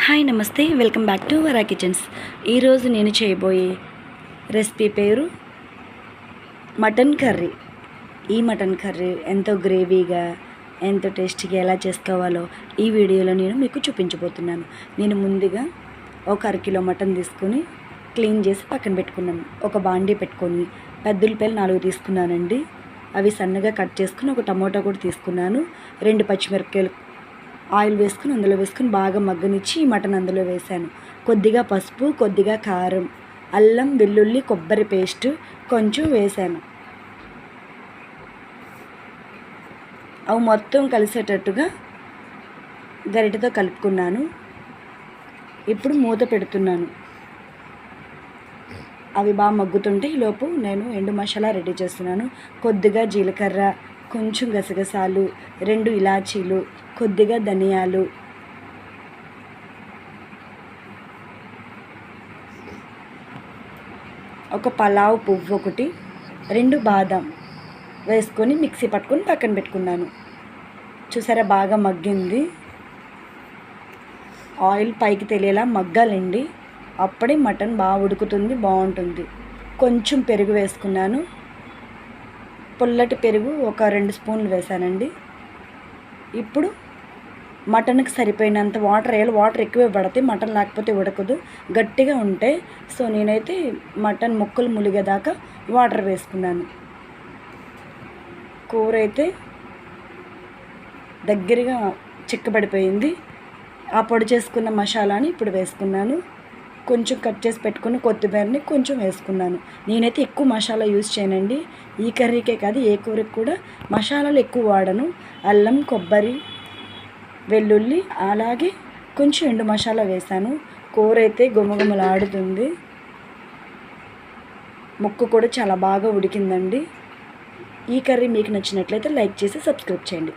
Hi నమస్తే, welcome back to Vara kitchens. ఈరోజు నేను చేయబోయే రెసిపీ పేరు మటన్ కర్రీ. ఈ మటన్ కర్రీ ఎంతో గ్రేవీగా, ఎంతో టేస్టీగా ఎలా చేసుకోవాలో ఈ వీడియోలో నేను మీకు చూపించబోతున్నాను. నేను ముందుగా ఒక అరకిలో మటన్ తీసుకొని క్లీన్ చేసి పక్కన పెట్టుకున్నాను. ఒక బాండీ పెట్టుకొని పెద్ద ఉల్లిపాయలు 4 తీసుకున్నానండి. అవి సన్నగా కట్ చేసుకుని ఒక టమోటా కూడా తీసుకున్నాను. 2 పచ్చిమిరపకాయలు ఆయిల్ వేసుకుని అందులో వేసుకుని బాగా మగ్గనిచ్చి ఈ మటన్ అందులో వేసాను. కొద్దిగా పసుపు, కొద్దిగా కారం, అల్లం వెల్లుల్లి కొబ్బరి పేస్ట్ కొంచెం వేసాను. అవి మొత్తం కలిసేటట్టుగా గరిటెతో కలుపుకున్నాను. ఇప్పుడు మూత పెడుతున్నాను. అవి బాగా మగ్గుతుంటే ఈలోపు నేను ఎండు మసాలా రెడీ చేస్తున్నాను. కొద్దిగా జీలకర్ర, కొంచెం గసగసాలు, 2 ఇలాచీలు, కొద్దిగా ధనియాలు, ఒక పలావ్ పువ్వు ఒకటి, 2 బాదం వేసుకొని మిక్సీ పట్టుకొని పక్కన పెట్టుకున్నాను. చూసారా, బాగా మగ్గింది. ఆయిల్ పైకి తెలియేలా మగ్గాలండి. అప్పుడే మటన్ బాగా ఉడుకుతుంది, బాగుంటుంది. కొంచెం పెరుగు వేసుకున్నాను. పుల్లటి పెరుగు ఒక 2 స్పూన్లు వేసానండి. ఇప్పుడు మటన్కి సరిపోయినంత వాటర్ వేయాలి. వాటర్ ఎక్కువే పడితే మటన్ లేకపోతే ఉడకదు, గట్టిగా ఉంటే. సో నేనైతే మటన్ ముక్కలు ములిగేదాకా వాటర్ వేసుకున్నాను. కూర అయితే దగ్గరగా చిక్కబడిపోయింది. ఆ పొడి చేసుకున్న మసాలాని ఇప్పుడు వేసుకున్నాను. కొంచెం కట్ చేసి పెట్టుకుని కొత్తిమీరని కొంచెం వేసుకున్నాను. నేనైతే ఎక్కువ మసాలా యూజ్ చేయనండి. ఈ కర్రీకే కాదు, ఏ కూరకి కూడా మసాలాలు ఎక్కువ వాడను. అల్లం, కొబ్బరి, వెల్లుల్లి, అలాగే కొంచెం ఎండు మసాలా వేసాను. కూర అయితే గుమగుమలాడుతుంది. ముక్క కూడా చాలా బాగా ఉడికిందండి. ఈ కర్రీ మీకు నచ్చినట్లయితే లైక్ చేసి సబ్స్క్రైబ్ చేయండి.